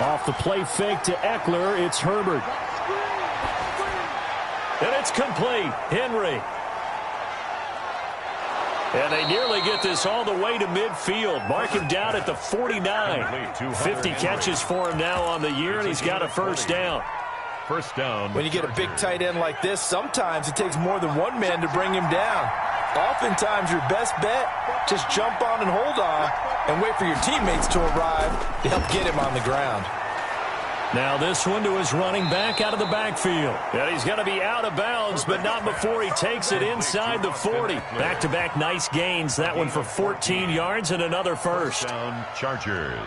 Off the play fake to Eckler, it's Herbert. And it's complete. Henry. And they nearly get this all the way to midfield. Mark him down at the 49. 50 catches for him now on the year, and he's got a first down. First down. When you get a big tight end like this, sometimes it takes more than one man to bring him down. Oftentimes, your best bet, just jump on and hold on and wait for your teammates to arrive to help get him on the ground. Now this one to his running back out of the backfield. And he's going to be out of bounds, but not before he takes it inside the 40. Back-to-back nice gains. That one for 14 yards and another first. Down Chargers.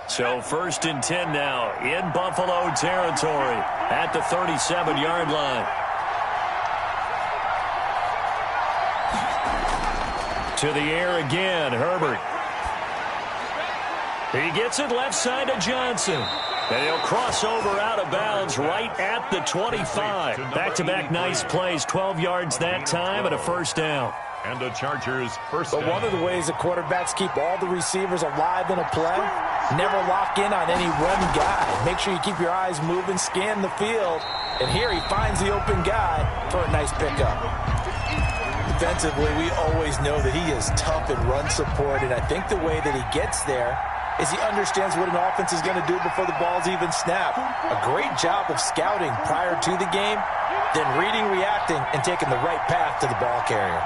So first and 10 now in Buffalo territory at the 37-yard line. To the air again, Herbert. He gets it left side to Johnson. And he'll cross over out of bounds right at the 25. Back-to-back nice plays, 12 yards that time and a first down. And the Chargers first down. But one of the ways the quarterbacks keep all the receivers alive in a play, never lock in on any one guy. Make sure you keep your eyes moving, scan the field. And here he finds the open guy for a nice pickup. Defensively, we always know that he is tough in run support, and I think the way that he gets there is he understands what an offense is going to do before the ball's even snapped. A great job of scouting prior to the game, then reading, reacting, and taking the right path to the ball carrier.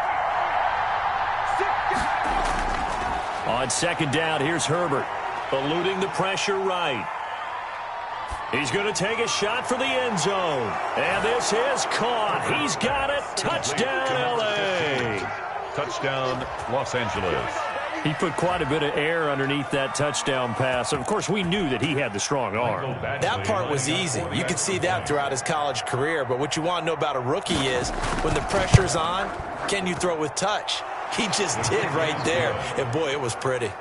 On second down, here's Herbert, eluding the pressure right. He's going to take a shot for the end zone. And this is caught. He's got it. Touchdown, L.A. Touchdown, Los Angeles. He put quite a bit of air underneath that touchdown pass. Of course, we knew that he had the strong arm. That part was easy. You could see that throughout his college career. But what you want to know about a rookie is when the pressure's on, can you throw with touch? He just did right there. And, boy, it was pretty.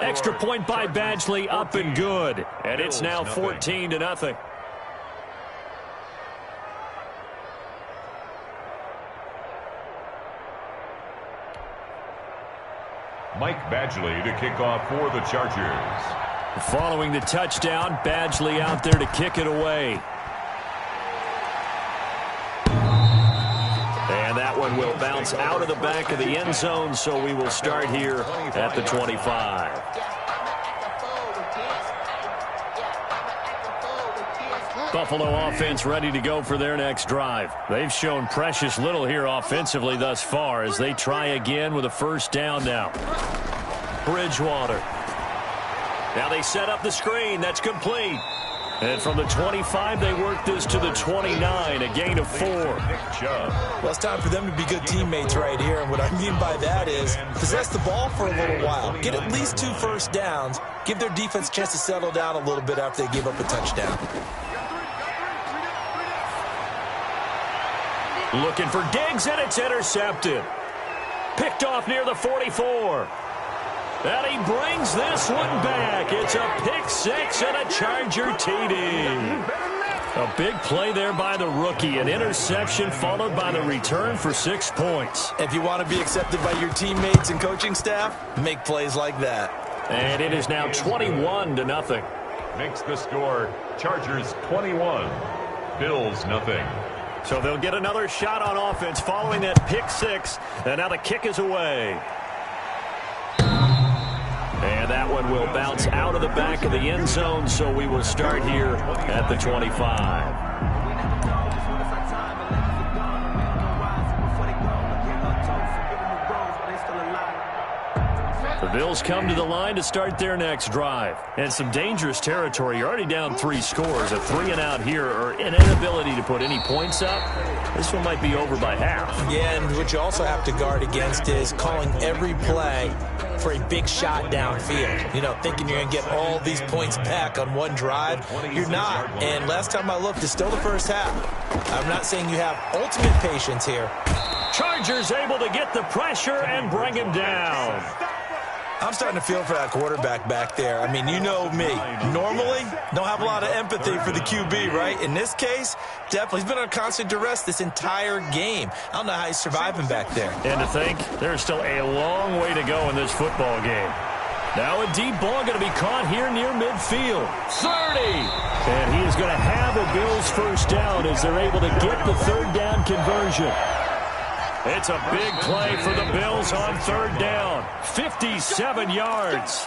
Extra point by Badgley, up and good. And it's now 14-0. Mike Badgley to kick off for the Chargers. Following the touchdown, Badgley out there to kick it away. And that one will bounce out of the back of the end zone, so we will start here at the 25. Buffalo offense ready to go for their next drive. They've shown precious little here offensively thus far as they try again with a first down now. Bridgewater. Now they set up the screen. That's complete. And from the 25, they work this to the 29, a gain of 4. Well, it's time for them to be good teammates right here. And what I mean by that is possess the ball for a little while. Get at least 2 first downs. Give their defense a chance to settle down a little bit after they give up a touchdown. Looking for Diggs, and it's intercepted. Picked off near the 44. And he brings this one back. It's a pick six and a Charger TD. A big play there by the rookie. An interception followed by the return for 6 points. If you want to be accepted by your teammates and coaching staff, make plays like that. And it is now 21-0. Makes the score Chargers 21, Bills nothing. So they'll get another shot on offense following that pick six. And now the kick is away. And that one will bounce out of the back of the end zone, so we will start here at the 25. The Bills come to the line to start their next drive. And some dangerous territory. You're already down 3 scores. A 3-and-out here, or an inability to put any points up. This one might be over by half. Yeah, and what you also have to guard against is calling every play for a big shot downfield. You know, thinking you're going to get all these points back on one drive. You're not. And last time I looked, it's still the first half. I'm not saying you have ultimate patience here. Chargers able to get the pressure and bring him down. I'm starting to feel for that quarterback back there. I mean, you know me. Normally, don't have a lot of empathy for the QB, right? In this case, definitely. He's been under constant duress this entire game. I don't know how he's surviving back there. And to think, there's still a long way to go in this football game. Now a deep ball going to be caught here near midfield. 30! And he is going to have a Bills first down as they're able to get the third down conversion. It's a big play for the Bills on third down. 57 yards.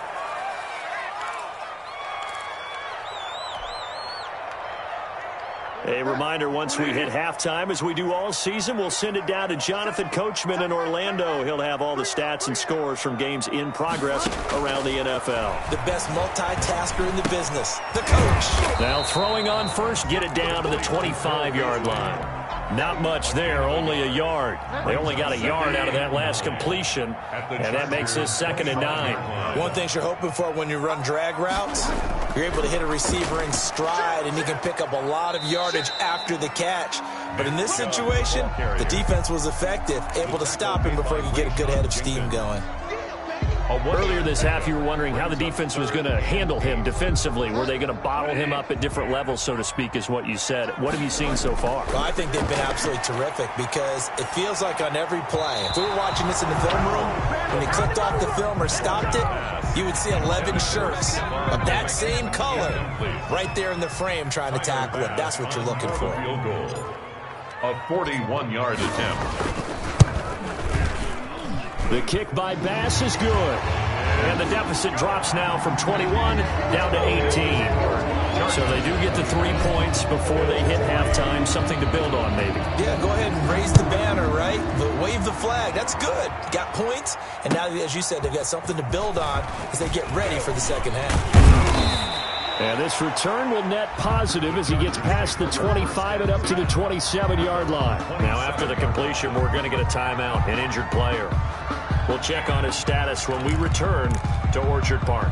A reminder, once we hit halftime, as we do all season, we'll send it down to Jonathan Coachman in Orlando. He'll have all the stats and scores from games in progress around the NFL. The best multitasker in the business, the coach. Now throwing on first, get it down to the 25-yard line. Not much there, only a yard. They only got a yard out of that last completion, and that makes this 2nd and 9. One thing you're hoping for when you run drag routes, you're able to hit a receiver in stride, and you can pick up a lot of yardage after the catch. But in this situation, the defense was effective, able to stop him before he could get a good head of steam going. Earlier this half, you were wondering how the defense was going to handle him defensively. Were they going to bottle him up at different levels, so to speak, is what you said. What have you seen so far? Well, I think they've been absolutely terrific because it feels like on every play, if we were watching this in the film room, when he clicked off the film or stopped it, you would see 11 shirts of that same color right there in the frame trying to tackle it. That's what you're looking for. Field goal. A 41-yard attempt. The kick by Bass is good. And the deficit drops now from 21 down to 18. So they do get the 3 points before they hit halftime. Something to build on, maybe. Yeah, go ahead and raise the banner, right? Wave the flag. That's good. Got points. And now, as you said, they've got something to build on as they get ready for the second half. And this return will net positive as he gets past the 25 and up to the 27-yard line. Now, after the completion, we're going to get a timeout, an injured player. We'll check on his status when we return to Orchard Park.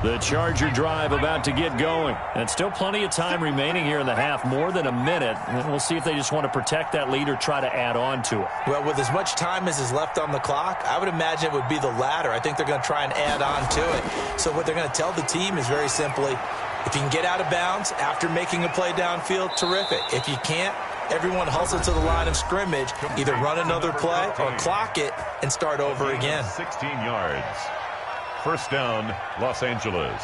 The Charger drive about to get going. And still plenty of time remaining here in the half, more than a minute. And we'll see if they just want to protect that lead or try to add on to it. Well, with as much time as is left on the clock, I would imagine it would be the latter. I think they're going to try and add on to it. So what they're going to tell the team is very simply, if you can get out of bounds after making a play downfield, terrific. If you can't, everyone hustle to the line of scrimmage, either run another play or clock it and start over again. 16 yards. First down, Los Angeles.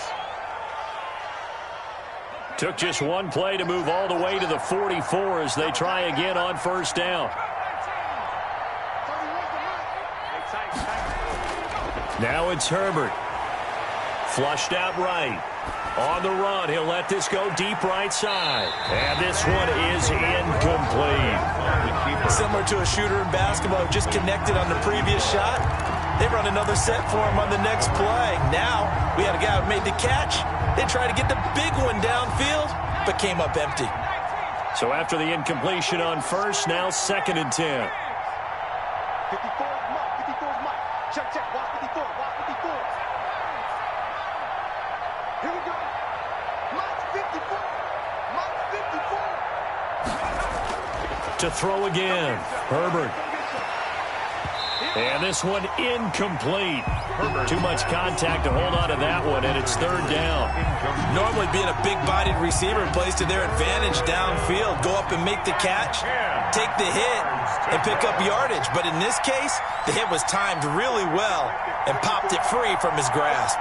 Took just one play to move all the way to the 44 as they try again on first down. Now it's Herbert. Flushed out right. On the run, he'll let this go deep right side. And this one is incomplete. Similar to a shooter in basketball who just connected on the previous shot. They run another set for him on the next play. Now, we had a guy who made the catch. They tried to get the big one downfield, but came up empty. So after the incompletion on first, now 2nd and 10. 54 Mike. Check. Watch 54. Here we go. Mike 54. To throw again. Herbert. And this one incomplete. Too much contact to hold on to that one, and it's 3rd down. Normally being a big-bodied receiver plays to their advantage downfield. Go up and make the catch, take the hit, and pick up yardage. But in this case, the hit was timed really well and popped it free from his grasp.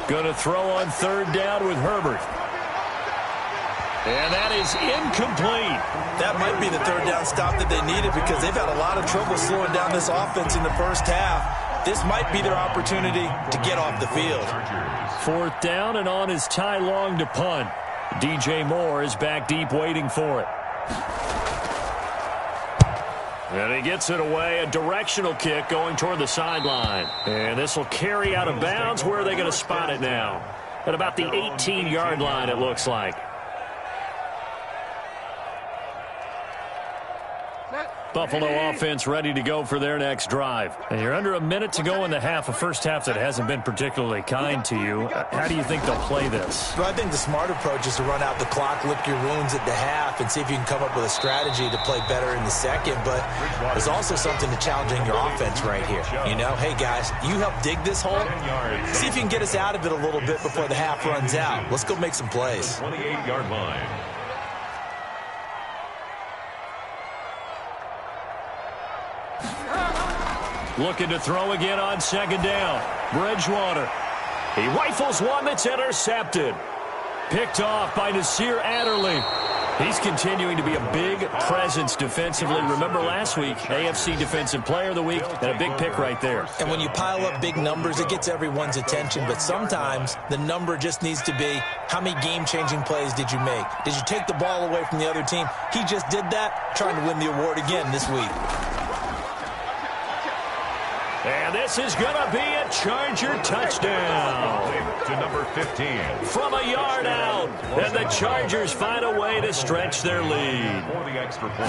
Going to throw on 3rd down with Herbert. And that is incomplete. That might be the 3rd down stop that they needed because they've had a lot of trouble slowing down this offense in the first half. This might be their opportunity to get off the field. 4th down, and on is Ty Long to punt. DJ Moore is back deep waiting for it. And he gets it away, a directional kick going toward the sideline. And this will carry out of bounds. Where are they going to spot it now? At about the 18-yard line, it looks like. Buffalo offense ready to go for their next drive. And you're under a minute to go in the half, a first half that hasn't been particularly kind to you. How do you think they'll play this? Well, I think the smart approach is to run out the clock, lick your wounds at the half, and see if you can come up with a strategy to play better in the second. But there's also something to challenging your offense right here. You know, hey, guys, you help dig this hole. See if you can get us out of it a little bit before the half runs out. Let's go make some plays. 28-yard line. Looking to throw again on second down. Bridgewater. He rifles one that's intercepted. Picked off by Nasir Adderley. He's continuing to be a big presence defensively. Remember last week, AFC Defensive Player of the Week, and a big pick right there. And when you pile up big numbers, it gets everyone's attention. But sometimes the number just needs to be, how many game-changing plays did you make? Did you take the ball away from the other team? He just did that, trying to win the award again this week. And this is going to be a Charger touchdown. To number 15. From a yard out. And the Chargers find a way to stretch their lead.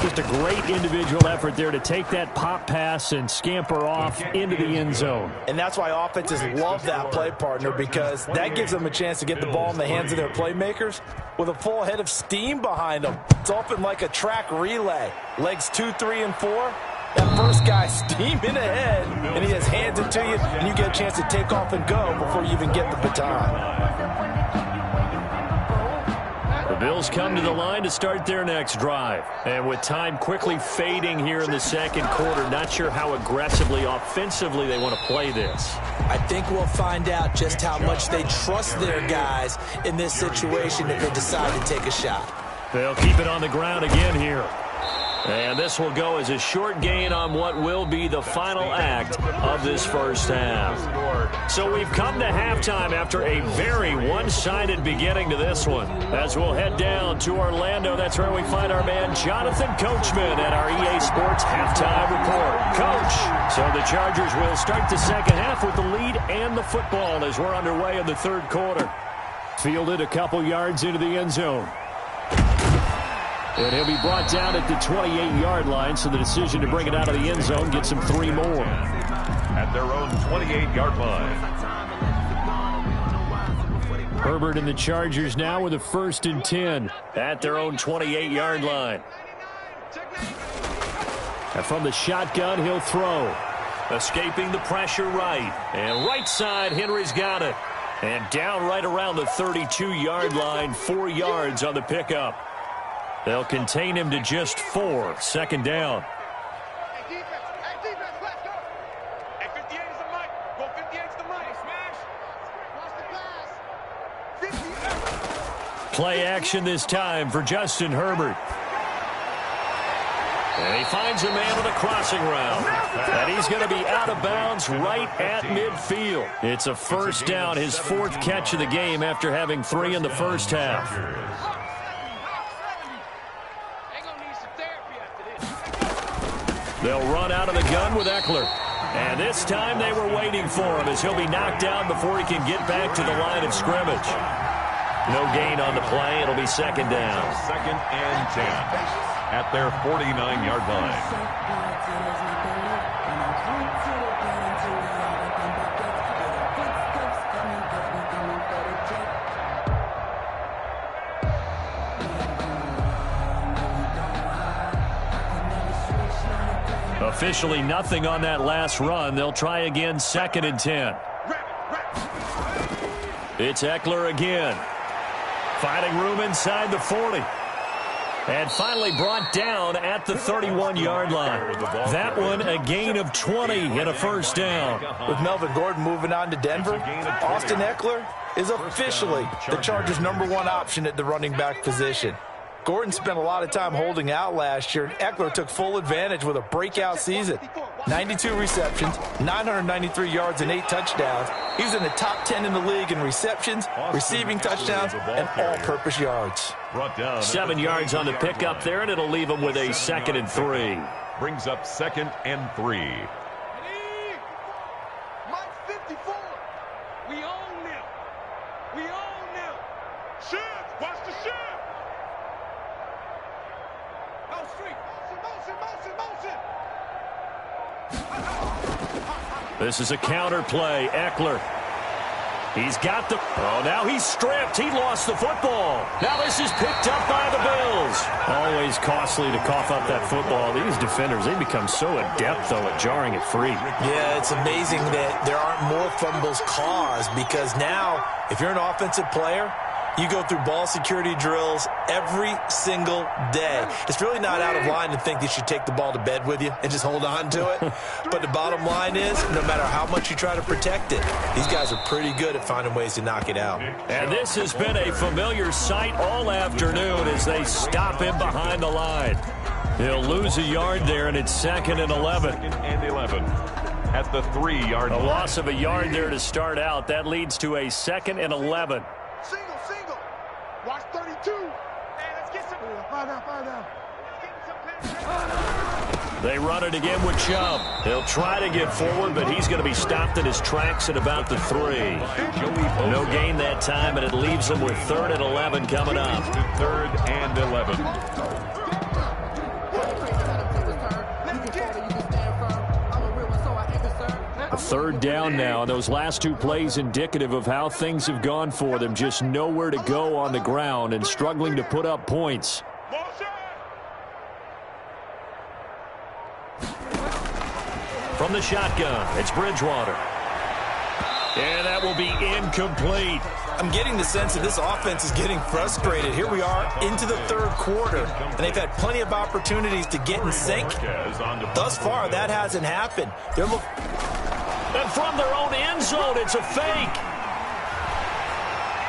Just a great individual effort there to take that pop pass and scamper off into the end zone. And that's why offenses love that play, partner, because that gives them a chance to get the ball in the hands of their playmakers with a full head of steam behind them. It's often like a track relay. Legs 2, 3, and 4. That first guy steaming ahead, and he just hands it to you, and you get a chance to take off and go before you even get the baton. The Bills come to the line to start their next drive. And with time quickly fading here in the second quarter, not sure how aggressively, offensively they want to play this. I think we'll find out just how much they trust their guys in this situation if they decide to take a shot. They'll keep it on the ground again here. And this will go as a short gain on what will be the final act of this first half. So we've come to halftime after a very one-sided beginning to this one. As we'll head down to Orlando, that's where we find our man Jonathan Coachman at our EA Sports Halftime Report. Coach, so the Chargers will start the second half with the lead and the football as we're underway in the third quarter. Fielded a couple yards into the end zone. And he'll be brought down at the 28-yard line, so the decision to bring it out of the end zone gets him 3 more. At their own 28-yard line. Herbert and the Chargers now with a 1st and 10 at their own 28-yard line. And from the shotgun, he'll throw. Escaping the pressure right. And right side, Henry's got it. And down right around the 32-yard line, 4 yards on the pickup. They'll contain him to just 4. Second down. Hey, defense, let's go. Hey, 58 is the mic. Go 58 is the mic. Smash. Watch the pass. 50. Play action this time for Justin Herbert. And he finds a man with a crossing route. And he's going to be out of bounds right at midfield. It's a first down, his 4th catch of the game after having 3 in the first half. They'll run out of the gun with Eckler. And this time they were waiting for him as he'll be knocked down before he can get back to the line of scrimmage. No gain on the play. It'll be second down. 2nd and 10 at their 49-yard line. Officially nothing on that last run. They'll try again, 2nd and 10. It's Eckler again. Finding room inside the 40. And finally brought down at the 31-yard line. That one a gain of 20 and a first down. With Melvin Gordon moving on to Denver, Austin Eckler is officially the Chargers' #1 option at the running back position. Gordon spent a lot of time holding out last year, and Eckler took full advantage with a breakout season. 92 receptions, 993 yards, and 8 touchdowns. He was in the top 10 in the league in receptions, receiving touchdowns, and all-purpose yards. 7 yards on the pickup there, and it'll leave him with a 2nd and 3. Brings up 2nd and 3. Mike 54. We own them. We own them. Shift. Watch the shift. Out street. Motion, motion, motion, motion. This is a counter play. Eckler. He's got the... Oh, now he's stripped. He lost the football. Now this is picked up by the Bills. Always costly to cough up that football. These defenders, they become so adept, though, at jarring it free. Yeah, it's amazing that there aren't more fumbles caused because now, if you're an offensive player, you go through ball security drills every single day. It's really not out of line to think that you should take the ball to bed with you and just hold on to it. But the bottom line is, no matter how much you try to protect it, these guys are pretty good at finding ways to knock it out. And this has been a familiar sight all afternoon as they stop him behind the line. He'll lose a yard there, and it's 2nd and 11. 2nd and 11 at the 3-yard line. A loss of a yard there to start out. That leads to a 2nd and 11. Single. Watch 32. Hey, let's get some. Fire down. They run it again with Chubb. He'll try to get forward, but he's going to be stopped in his tracks at about the 3. No gain that time, and it leaves him with 3rd and 11 coming up. 3rd and 11. A 3rd down now, and those last 2 plays indicative of how things have gone for them. Just nowhere to go on the ground and struggling to put up points. From the shotgun, it's Bridgewater. And that will be incomplete. I'm getting the sense that this offense is getting frustrated. Here we are into the 3rd quarter, and they've had plenty of opportunities to get in sync. Thus far, that hasn't happened. And from their own end zone, it's a fake.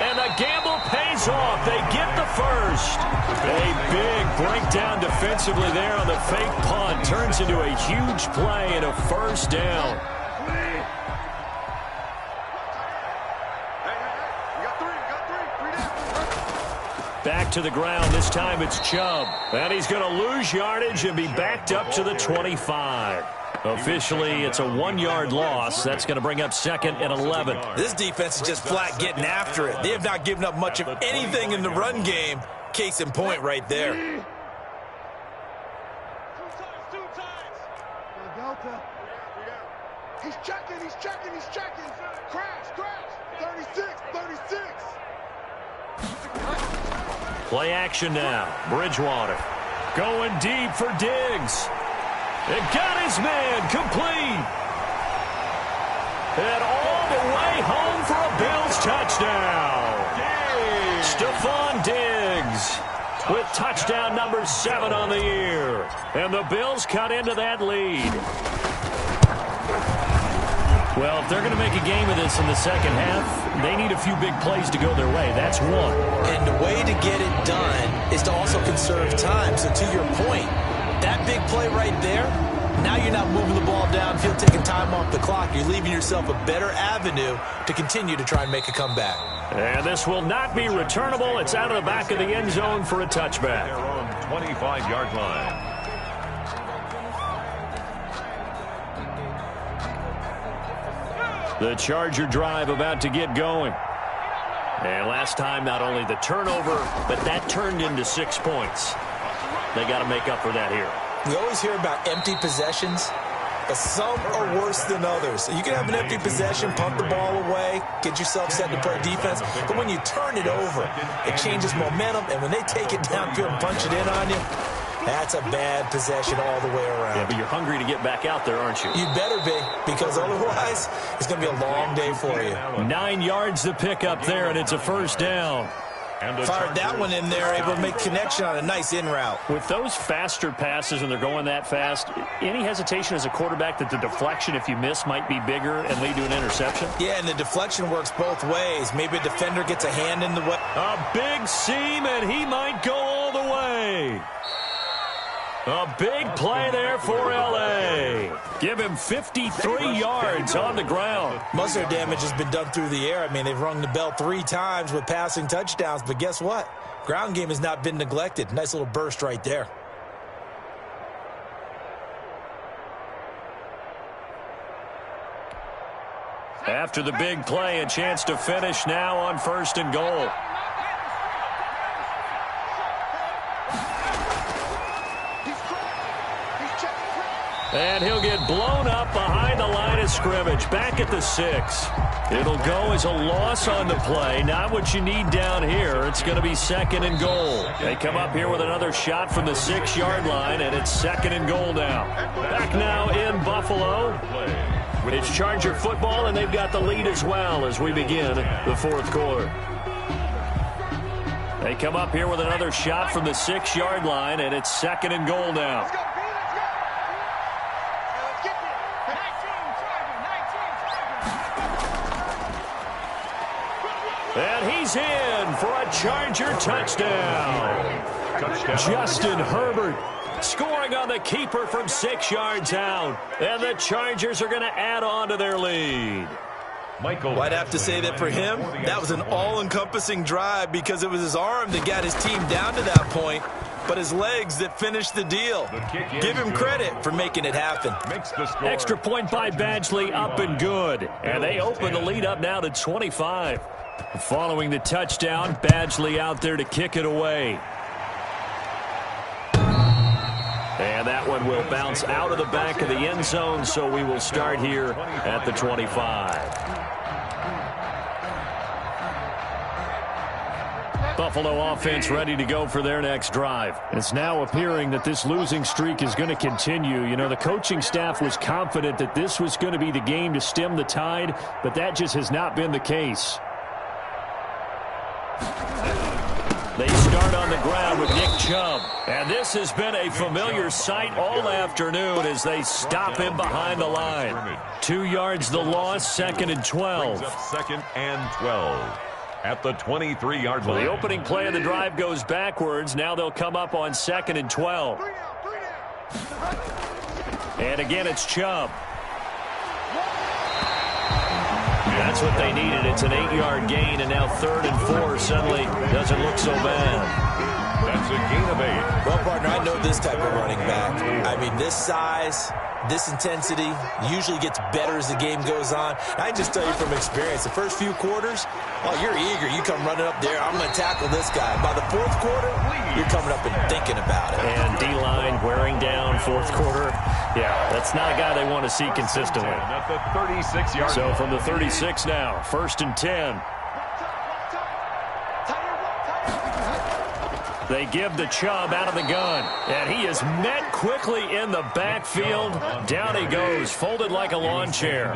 And the gamble pays off. They get the first. A big breakdown defensively there on the fake punt. Turns into a huge play and a 1st down. Back to the ground. This time it's Chubb. And he's going to lose yardage and be backed up to the 25. Officially, it's a 1-yard loss. That's going to bring up 2nd and 11. This defense is just flat getting after it. They have not given up much of anything in the run game. Case in point right there. Two times. Delta. He's checking. Crash. 36. Play action now. Bridgewater going deep for Diggs. It got his man complete. And all the way home for a Bills touchdown. Stephon Diggs with touchdown number 7 on the year. And the Bills cut into that lead. Well, if they're going to make a game of this in the 2nd half, they need a few big plays to go their way. That's one. And the way to get it done is to also conserve time. So to your point, that big play right there, now you're not moving the ball downfield, taking time off the clock. You're leaving yourself a better avenue to continue to try and make a comeback. And this will not be returnable. It's out of the back of the end zone for a touchback. They're on 25-yard line. The Charger drive about to get going. And last time, not only the turnover, but that turned into 6 points. They got to make up for that here. We always hear about empty possessions, but some are worse than others. You can have an empty possession, pump the ball away, get yourself set to play defense, but when you turn it over, it changes momentum, and when they take it downfield and punch it in on you, that's a bad possession all the way around. Yeah, but you're hungry to get back out there, aren't you? You better be, because otherwise it's going to be a long day for you. 9 yards to pick up there, and it's a 1st down. Fired that one in there, able to make connection on a nice in route. With those faster passes and they're going that fast, any hesitation as a quarterback that the deflection, if you miss, might be bigger and lead to an interception? Yeah, and the deflection works both ways. Maybe a defender gets a hand in the way. A big seam, and he might go all the way. A big play there for L.A. Give him 53 yards on the ground. Most of their damage has been done through the air. I mean, they've rung the bell 3 times with passing touchdowns, but guess what? Ground game has not been neglected. Nice little burst right there. After the big play, a chance to finish now on 1st and goal. And he'll get blown up scrimmage, back at the 6. It'll go as a loss on the play. Not what you need down here. It's going to be 2nd and goal. They come up here with another shot from the 6-yard line, and it's 2nd and goal now. Back now in Buffalo. It's Charger football, and they've got the lead as well as we begin the 4th quarter. They come up here with another shot from the 6-yard line, and it's 2nd and goal now. And he's in for a Charger touchdown. Justin Herbert scoring on the keeper from 6 yards out. And the Chargers are going to add on to their lead. Well, I'd have to say that for him, that was an all-encompassing drive because it was his arm that got his team down to that point, but his legs that finished the deal. Give him credit for making it happen. Extra point by Badgley, up and good. And they open the lead up now to 25. Following the touchdown, Badgley out there to kick it away. And that one will bounce out of the back of the end zone, so we will start here at the 25. Buffalo offense ready to go for their next drive. It's now appearing that this losing streak is going to continue. You know, the coaching staff was confident that this was going to be the game to stem the tide, but that just has not been the case. They start on the ground with Nick Chubb. And this has been a familiar sight all afternoon as they stop him behind the line. 2 yards the loss, 2nd and 12. 2nd and 12 at the 23-yard line. The opening play of the drive goes backwards. Now they'll come up on 2nd and 12. And again, it's Chubb. That's what they needed. It's an 8-yard gain, and now 3rd and 4 suddenly doesn't look so bad. That's a gain of 8. Well, partner, I know this type of running back. I mean, this size, this intensity usually gets better as the game goes on. I just tell you from experience, the first few quarters, oh, you're eager. You come running up there, I'm going to tackle this guy. By the 4th quarter, you're coming up and thinking about it. And D-line wearing down 4th quarter. Yeah, that's not a guy they want to see consistently. At the 36-yard So from the 36 now, 1st and 10. They give the Chubb out of the gun. And he is met quickly in the backfield. Down he goes, folded like a lawn chair.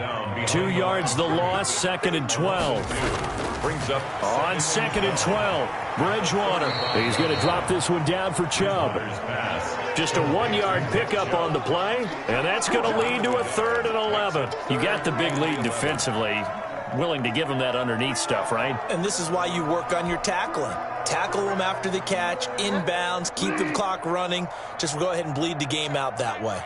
2 yards the loss, 2nd and 12. brings up on 2nd and 12. Bridgewater. He's going to drop this one down for Chubb. Just a 1-yard pickup on the play, and that's going to lead to a 3rd and 11. You got the big lead defensively. Willing to give him that underneath stuff, right? And this is why you work on your tackling. Tackle them after the catch, inbounds, keep the clock running. Just go ahead and bleed the game out that way.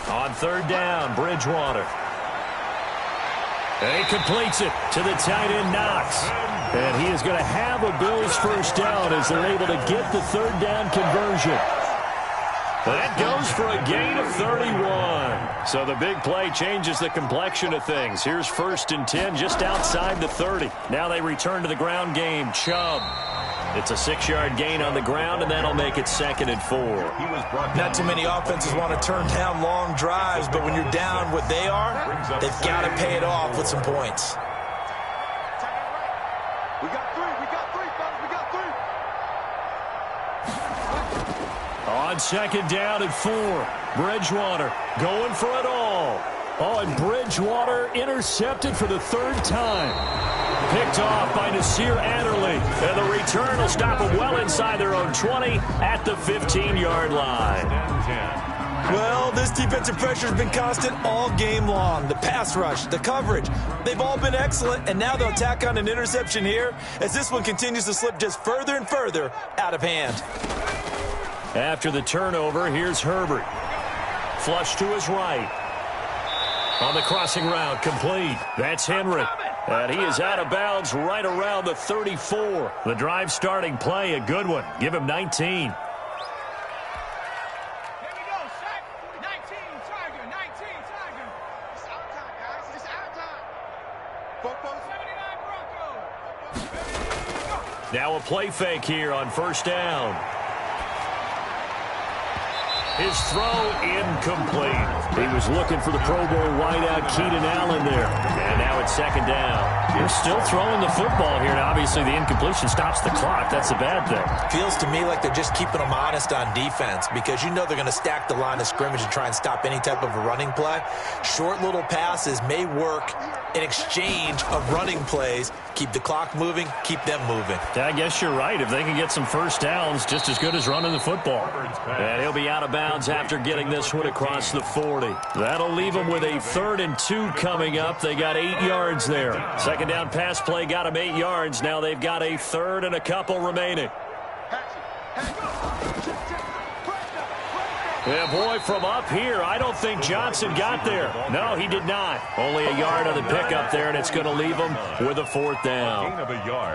On 3rd down, Bridgewater. And he completes it to the tight end, Knox. And he is going to have a Bills first down as they're able to get the 3rd down conversion. That goes for a gain of 31. So the big play changes the complexion of things. Here's 1st and 10 just outside the 30. Now they return to the ground game. Chubb. It's a 6-yard gain on the ground, and that'll make it 2nd and 4. Not too many offenses want to turn down long drives, but when you're down what they are, they've got to pay it off with some points. We got three, fellas. We got 3. On 2nd down and 4, Bridgewater going for it all. Oh, and Bridgewater intercepted for the 3rd time. Picked off by Nasir Adderley. And the return will stop them well inside their own 20 at the 15-yard line. Well, this defensive pressure has been constant all game long. The pass rush, the coverage, they've all been excellent, and now they'll tack on an interception here as this one continues to slip just further and further out of hand. After the turnover, here's Herbert. Flush to his right. On the crossing route, complete. That's Henry. And he is out of bounds right around the 34. The drive starting play, a good one. Give him 19. Here we go, Shaq. 19, Tiger. 19, Tiger. It's our time, guys. It's our time. Popo 79 Broncos. Now a play fake here on 1st down. His throw incomplete. He was looking for the Pro Bowl wideout Keenan Allen there. And now it's second down. They're still throwing the football here. Now, obviously, the incompletion stops the clock. That's a bad thing. Feels to me like they're just keeping them honest on defense because you know they're going to stack the line of scrimmage and try and stop any type of a running play. Short little passes may work in exchange of running plays. Keep the clock moving, keep them moving. I guess you're right. If they can get some first downs, just as good as running the football. And he'll be out of bounds after getting this one across the 40. That'll leave them with a 3rd and 2 coming up. They got 8 yards there. Second down pass play got them 8 yards. Now they've got a 3rd and a couple remaining. Yeah, boy, from up here, I don't think Johnson got there. No, he did not. Only a yard on the pickup there, and it's going to leave him with a 4th down.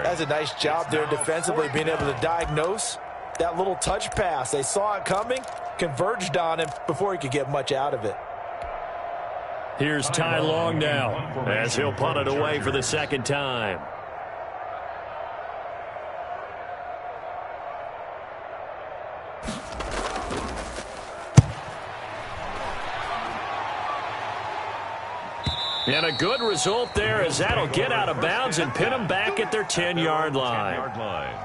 That's a nice job there defensively, being able to diagnose that little touch pass. They saw it coming, converged on him before he could get much out of it. Here's Ty Long now, as he'll punt it away for the 2nd time. And a good result there as that'll get out of bounds and pin them back at their 10-yard line.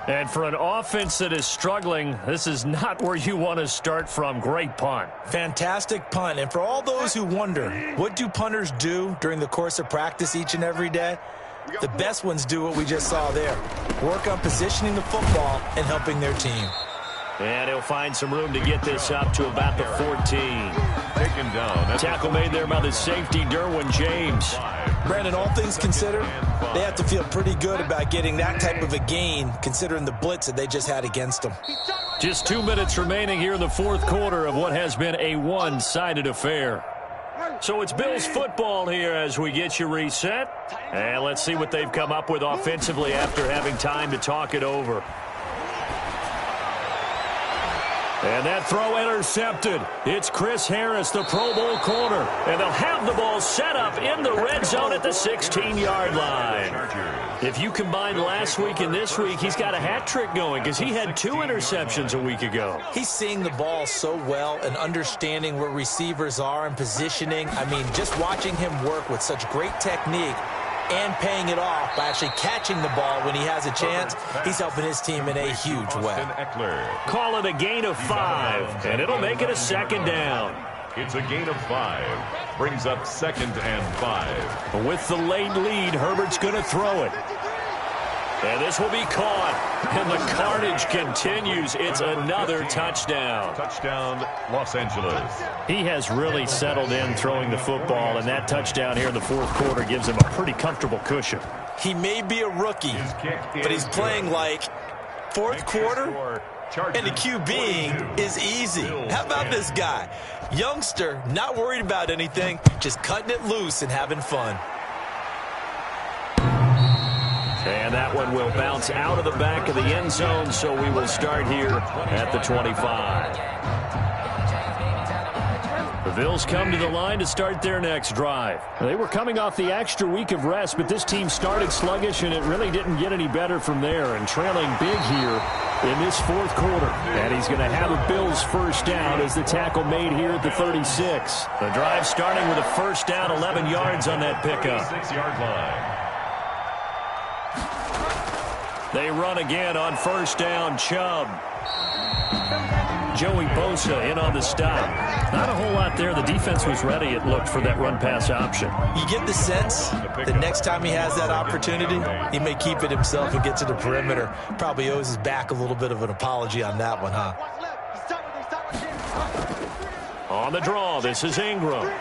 And for an offense that is struggling, this is not where you want to start from. Great punt. Fantastic punt. And for all those who wonder, what do punters do during the course of practice each and every day? The best ones do what we just saw there. Work on positioning the football and helping their team. And he'll find some room to get this up to about the 14. Taken down. Tackle made there by the safety, Derwin James. Brandon, all things considered, they have to feel pretty good about getting that type of a gain, considering the blitz that they just had against them. Just 2 minutes remaining here in the 4th quarter of what has been a one-sided affair. So it's Bills football here as we get you reset. And let's see what they've come up with offensively after having time to talk it over. And that throw intercepted. It's Chris Harris, the Pro Bowl corner. And they'll have the ball set up in the red zone at the 16-yard line. If you combine last week and this week, he's got a hat trick going because he had 2 interceptions a week ago. He's seeing the ball so well and understanding where receivers are and positioning. I mean, just watching him work with such great technique and paying it off by actually catching the ball when he has a chance, he's helping his team in a huge way. Call it a gain of 5, and it'll make it a 2nd down. It's a gain of 5. Brings up 2nd and 5. With the late lead, Herbert's going to throw it. And this will be caught. And the carnage continues. It's another touchdown. Touchdown, Los Angeles. He has really settled in throwing the football, and that touchdown here in the 4th quarter gives him a pretty comfortable cushion. He may be a rookie, but he's playing like 4th quarter, and the QBing is easy. How about this guy? Youngster, not worried about anything, just cutting it loose and having fun. And that one will bounce out of the back of the end zone, so we will start here at the 25. The Bills come to the line to start their next drive. They were coming off the extra week of rest, but this team started sluggish, and it really didn't get any better from there, and trailing big here in this 4th quarter. And he's going to have a Bills 1st down as the tackle made here at the 36. The drive starting with a 1st down, 11 yards on that pickup. 6-yard line. They run again on 1st down, Chubb. Joey Bosa in on the stop. Not a whole lot there. The defense was ready, it looked, for that run-pass option. You get the sense that next time he has that opportunity, he may keep it himself and get to the perimeter. Probably owes his back a little bit of an apology on that one, huh? On the draw, this is Ingram.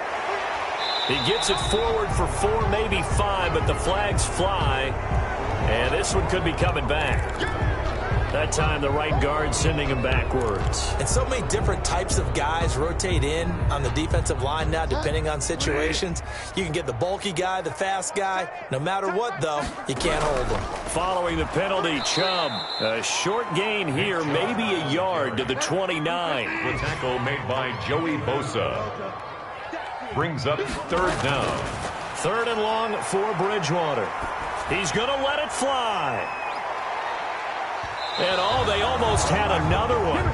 He gets it forward for 4, maybe 5, but the flags fly. And this one could be coming back. That time the right guard sending him backwards. And so many different types of guys rotate in on the defensive line now depending on situations. You can get the bulky guy, the fast guy. No matter what, though, you can't hold them. Following the penalty, Chubb. A short gain here, maybe a yard to the 29. The tackle made by Joey Bosa. Brings up 3rd down. 3rd and long for Bridgewater. He's going to let it fly. And, oh, they almost had another one.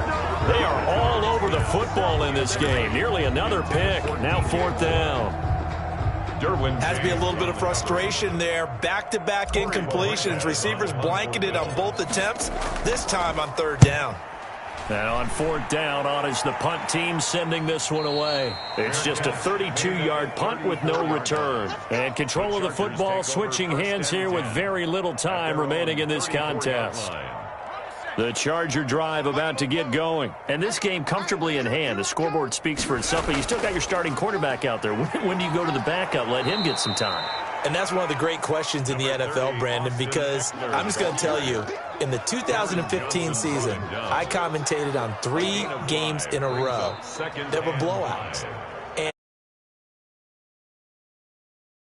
They are all over the football in this game. Nearly another pick. Now 4th down. Has to be a little bit of frustration there. Back-to-back incompletions. Receivers blanketed on both attempts, this time on 3rd down. And on 4th down, on is the punt team sending this one away. It's just a 32-yard punt with no return. And control of the football switching hands here with very little time remaining in this contest. The Charger drive about to get going. And this game comfortably in hand. The scoreboard speaks for itself, but you still got your starting quarterback out there. When do you go to the backup? Let him get some time. And that's one of the great questions in the NFL, Brandon, because I'm just going to tell you, in the 2015 season, I commentated on 3 games in a row that were blowouts.